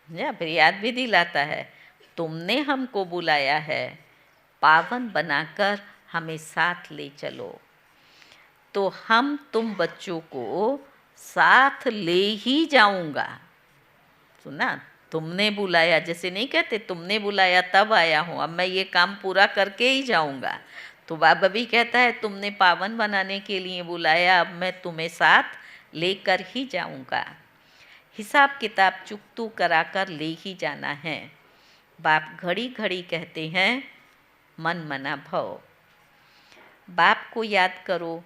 या फिर याद भी दिलाता है, तुमने हमको बुलाया है, पावन बनाकर हमें साथ ले चलो। तो हम तुम बच्चों को साथ ले ही जाऊंगा। सुना, तुमने बुलाया, जैसे नहीं कहते तुमने बुलाया तब आया हूँ, अब मैं ये काम पूरा करके ही जाऊंगा। तो बाबा भी कहता है तुमने पावन बनाने के लिए बुलाया, अब मैं तुम्हें साथ लेकर ही जाऊंगा। हिसाब किताब चुकतू कराकर ले ही जाना है। बाप घड़ी घड़ी कहते हैं मन मना भव। बाप को याद करो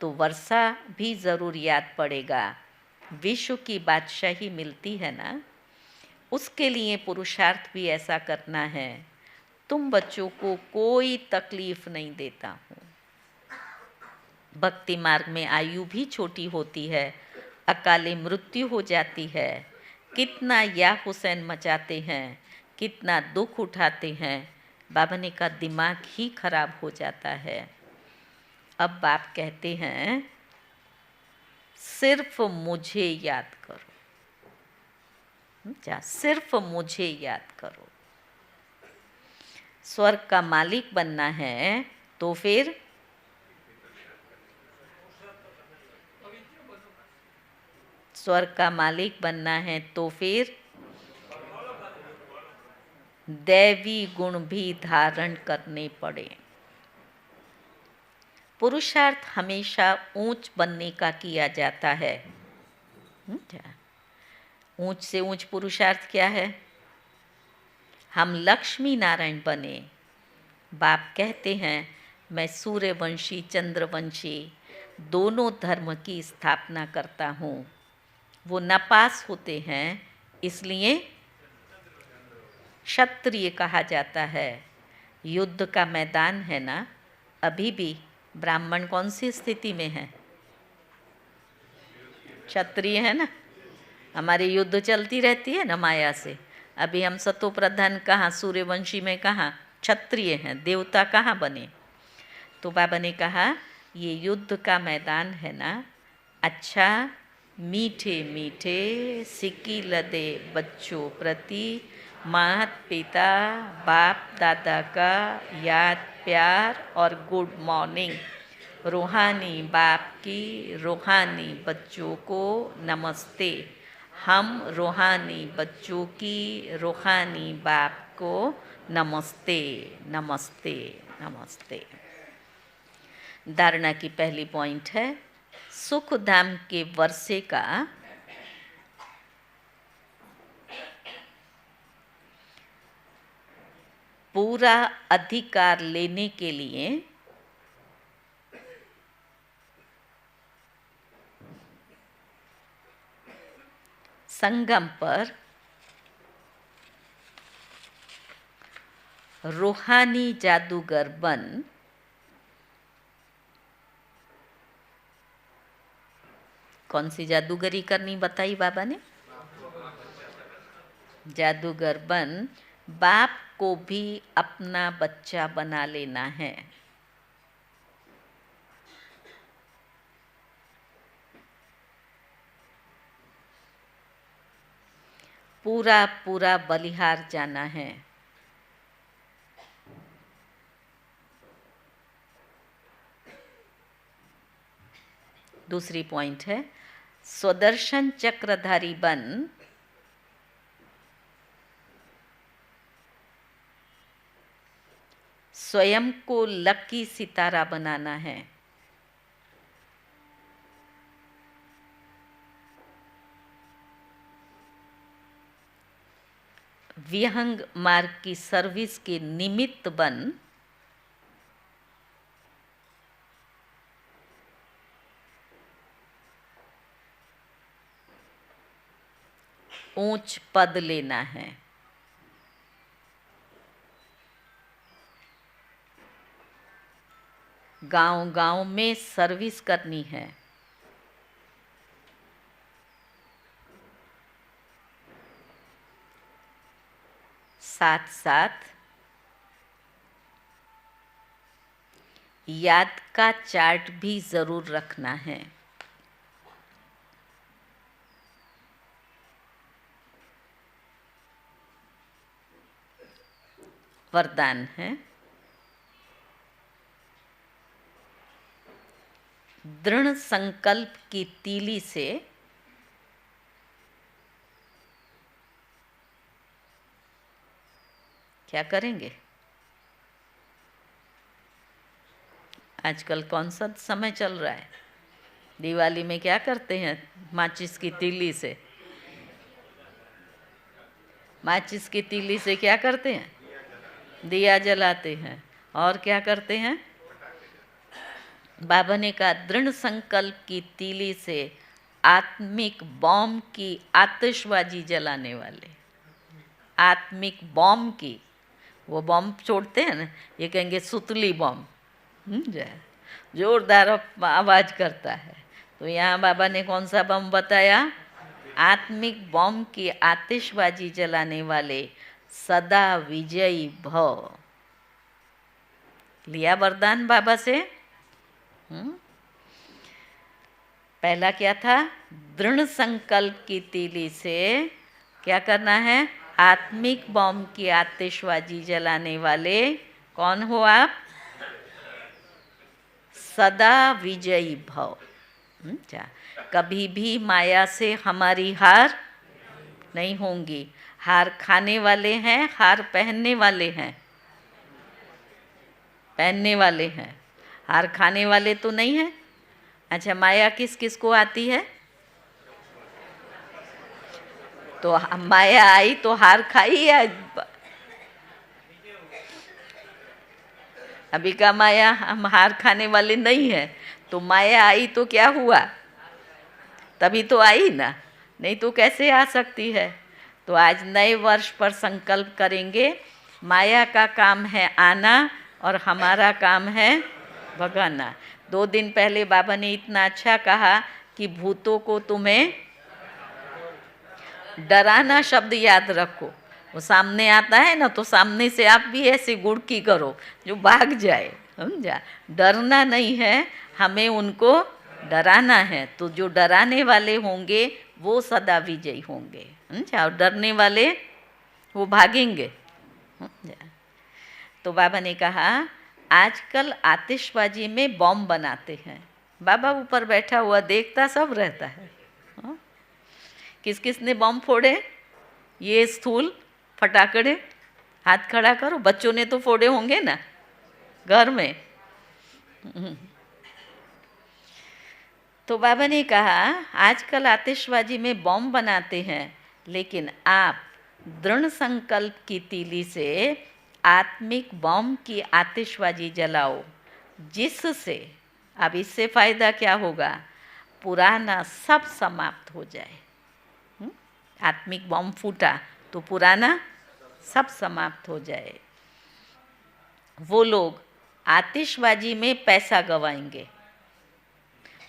तो वर्षा भी ज़रूर याद पड़ेगा। विश्व की बादशाही मिलती है ना, उसके लिए पुरुषार्थ भी ऐसा करना है। तुम बच्चों को कोई तकलीफ नहीं देता हूँ। भक्ति मार्ग में आयु भी छोटी होती है, अकाले मृत्यु हो जाती है। कितना या हुसैन मचाते हैं, कितना दुख उठाते हैं, बाबा ने कहा दिमाग ही खराब हो जाता है। अब बाप कहते हैं सिर्फ मुझे याद करो। क्या? सिर्फ मुझे याद करो। स्वर्ग का मालिक बनना है तो फिर स्वर्ग का मालिक बनना है तो फिर दैवी गुण भी धारण करने पड़े। पुरुषार्थ हमेशा ऊंच बनने का किया जाता है। ऊंच से ऊंच पुरुषार्थ क्या है? हम लक्ष्मी नारायण बने। बाप कहते हैं मैं सूर्यवंशी चंद्रवंशी दोनों धर्म की स्थापना करता हूँ। वो नपास होते हैं इसलिए क्षत्रिय कहा जाता है। युद्ध का मैदान है ना, अभी भी ब्राह्मण कौन सी स्थिति में है? क्षत्रिय है ना। हमारी युद्ध चलती रहती है ना माया से। अभी हम सतो प्रधान कहाँ, सूर्यवंशी में कहाँ क्षत्रिय हैं, देवता कहाँ बने? तो बाबा ने कहा ये युद्ध का मैदान है ना, अच्छा मीठे मीठे सिक्की लदे बच्चों प्रति माता पिता बाप दादा का याद प्यार और गुड मॉर्निंग। रूहानी बाप की रूहानी बच्चों को नमस्ते। हम रूहानी बच्चों की रूहानी बाप को नमस्ते नमस्ते नमस्ते। धारणा की पहली पॉइंट है, सुख धाम के वर्षे का पूरा अधिकार लेने के लिए संगम पर रूहानी जादूगर बन कौन सी जादूगरी करनी बताई बाबा ने? जादूगर बन बाप को भी अपना बच्चा बना लेना है। पूरा पूरा बलिहार जाना है। दूसरी पॉइंट है, स्वदर्शन चक्रधारी बन स्वयं को लकी सितारा बनाना है। विहंग मार्ग की सर्विस के निमित्त बन ऊंच पद लेना है। गांव-गांव में सर्विस करनी है। साथ साथ याद का चार्ट भी जरूर रखना है। वरदान है, दृढ़ संकल्प की तीली से क्या करेंगे? आजकल कौन सा समय चल रहा है? दिवाली में क्या करते हैं? माचिस की तीली से, माचिस की तीली से क्या करते हैं? दिया जलाते हैं। और क्या करते हैं? बाबा ने कहा, दृढ़ संकल्प की तीली से आत्मिक बॉम्ब की आतिशबाजी जलाने वाले, आत्मिक बॉम्ब की, वो बॉम्ब छोड़ते हैं ना, ये कहेंगे सुतली बॉम्ब, जोरदार आवाज करता है। तो यहाँ बाबा ने कौन सा बम बताया? आत्मिक बॉम्ब की आतिशबाजी जलाने वाले सदा विजयी भव। लिया वरदान बाबा से। पहला क्या था? दृढ़ संकल्प की तीली से क्या करना है? आत्मिक बॉम्ब की आतिशबाजी जलाने वाले कौन हो आप? सदा विजयी भव। कभी भी माया से हमारी हार नहीं होंगी। हार खाने वाले हैं, हार पहनने वाले हैं, पहनने वाले हैं, हार खाने वाले तो नहीं है। अच्छा, माया किस किस को आती है? तो माया आई तो हार खाई है। अभी का माया हम हार खाने वाले नहीं है, तो माया आई तो क्या हुआ? तभी तो आई ना, नहीं तो कैसे आ सकती है? तो आज नए वर्ष पर संकल्प करेंगे, माया का काम है आना और हमारा काम है भगाना। 2 दिन पहले बाबा ने इतना अच्छा कहा कि भूतों को तुम्हें डराना शब्द याद रखो। वो सामने आता है ना, तो सामने से आप भी ऐसे गुड़की करो जो भाग जाए, समझा? डरना नहीं है, हमें उनको डराना है। तो जो डराने वाले होंगे वो सदा विजयी होंगे, समझा? और डरने वाले वो भागेंगे। तो बाबा ने कहा, आजकल आतिशबाजी में बॉम्ब बनाते हैं। बाबा ऊपर बैठा हुआ देखता सब रहता है। किस किस ने बॉम्ब फोड़े? ये स्थूल फटाकड़े, हाथ खड़ा करो, बच्चों ने तो फोड़े होंगे ना घर में। तो बाबा ने कहा आजकल आतिशबाजी में बॉम्ब बनाते हैं, लेकिन आप दृढ़ संकल्प की तीली से आत्मिक बॉम्ब की आतिशबाजी जलाओ, जिससे अब इससे फायदा क्या होगा, पुराना सब समाप्त हो जाए। आत्मिक बॉम्ब फूटा तो पुराना सब समाप्त हो जाए। वो लोग आतिशबाजी में पैसा गवाएंगे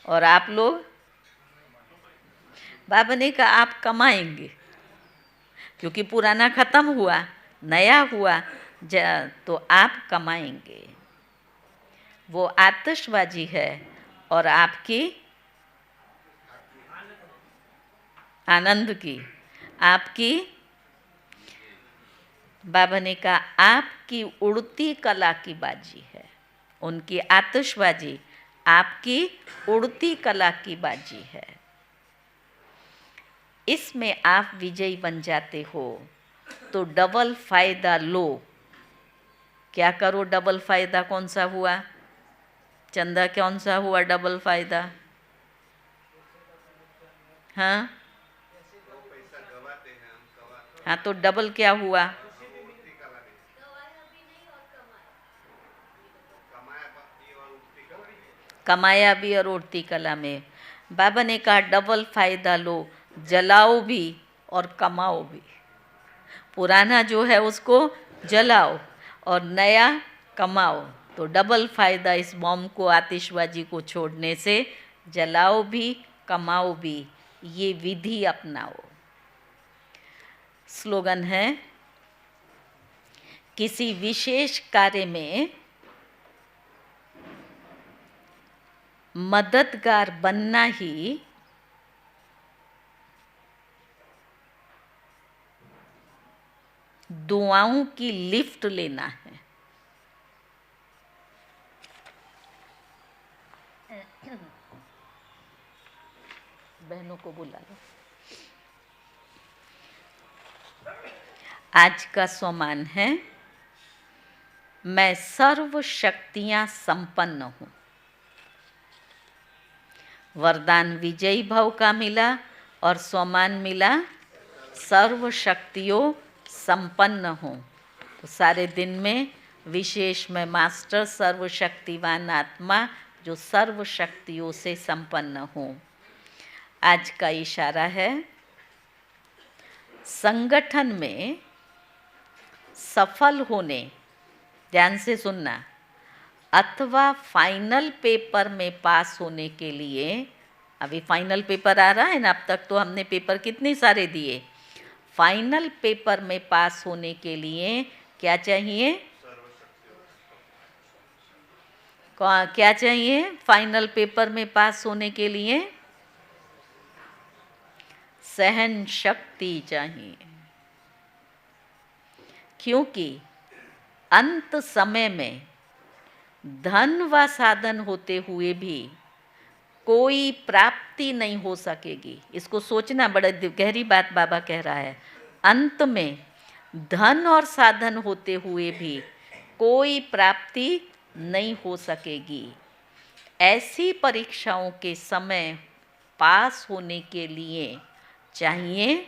और आप लोग, बाबा ने कहा आप कमाएंगे, क्योंकि पुराना खत्म हुआ, नया हुआ, तो आप कमाएंगे। वो आतिशबाजी है और आपकी आनंद की, आपकी, बाबा ने कहा आपकी उड़ती कला की बाजी है। उनकी आतिशबाजी आपकी उड़ती कला की बाजी है। इसमें आप विजयी बन जाते हो तो डबल फायदा लो। क्या करो? डबल फायदा कौन सा हुआ चंदा? कौन सा हुआ डबल फायदा? हाँ हाँ, तो डबल क्या हुआ? कमाया भी और उड़ती कला में। बाबा ने कहा डबल फायदा लो, जलाओ भी और कमाओ भी। पुराना जो है उसको जलाओ और नया कमाओ, तो डबल फायदा इस बॉम्ब को, आतिशबाजी को छोड़ने से। जलाओ भी, कमाओ भी, ये विधि अपनाओ। स्लोगन है, किसी विशेष कार्य में मददगार बनना ही दुआओं की लिफ्ट लेना है। बहनों को बुला लो। आज का सोमान है, मैं सर्व शक्तियां संपन्न हूं। वरदान विजयी भाव का मिला और सोमान मिला सर्व शक्तियों संपन्न हूँ। तो सारे दिन में विशेष मैं मास्टर सर्वशक्तिवान आत्मा जो सर्व शक्तियों से संपन्न हूँ। आज का इशारा है, संगठन में सफल होने, ध्यान से सुनना, अथवा फाइनल पेपर में पास होने के लिए, अभी फाइनल पेपर आ रहा है ना, अब तक तो हमने पेपर कितने सारे दिए। फाइनल पेपर में पास होने के लिए क्या चाहिए? क्या चाहिए फाइनल पेपर में पास होने के लिए? सहन शक्ति चाहिए। क्योंकि अंत समय में धन व साधन होते हुए भी कोई प्राप्ति नहीं हो सकेगी। इसको सोचना, बड़ा गहरी बात बाबा कह रहा है। अंत में धन और साधन होते हुए भी कोई प्राप्ति नहीं हो सकेगी। ऐसी परीक्षाओं के समय पास होने के लिए चाहिए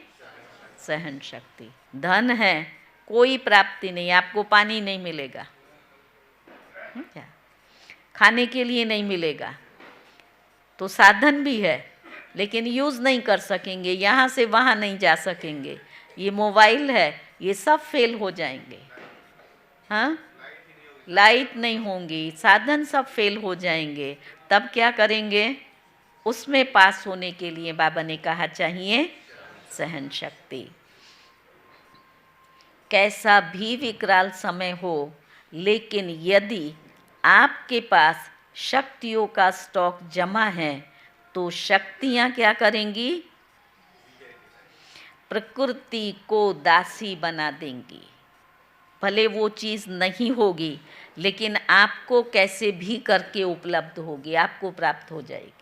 सहन शक्ति। धन है, कोई प्राप्ति नहीं, आपको पानी नहीं मिलेगा, क्या खाने के लिए नहीं मिलेगा, तो साधन भी है लेकिन यूज़ नहीं कर सकेंगे, यहाँ से वहाँ नहीं जा सकेंगे। ये मोबाइल है, ये सब फेल हो जाएंगे। हाँ, लाइट नहीं होंगी, साधन सब फेल हो जाएंगे। तब क्या करेंगे? उसमें पास होने के लिए बाबा ने कहा चाहिए सहन शक्ति। कैसा भी विकराल समय हो, लेकिन यदि आपके पास शक्तियों का स्टॉक जमा है तो शक्तियाँ क्या करेंगी? प्रकृति को दासी बना देंगी। भले वो चीज़ नहीं होगी, लेकिन आपको कैसे भी करके उपलब्ध होगी, आपको प्राप्त हो जाएगी।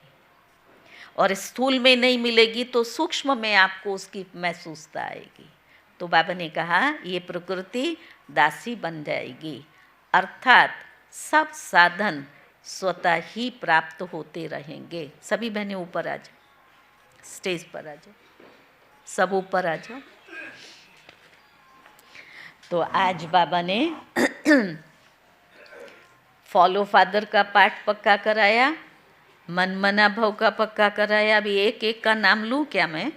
और स्थूल में नहीं मिलेगी तो सूक्ष्म में आपको उसकी महसूसता आएगी। तो बाबा ने कहा ये प्रकृति दासी बन जाएगी। अर्थात सब साधन स्वतः ही प्राप्त होते रहेंगे। सभी बहनें ऊपर आ जाओ, स्टेज पर आ जाओ, सब ऊपर आ जाओ। तो आज बाबा ने फॉलो फादर का पाठ पक्का कराया, मन मना भव का पक्का कराया। अभी एक एक का नाम लूँ क्या मैं?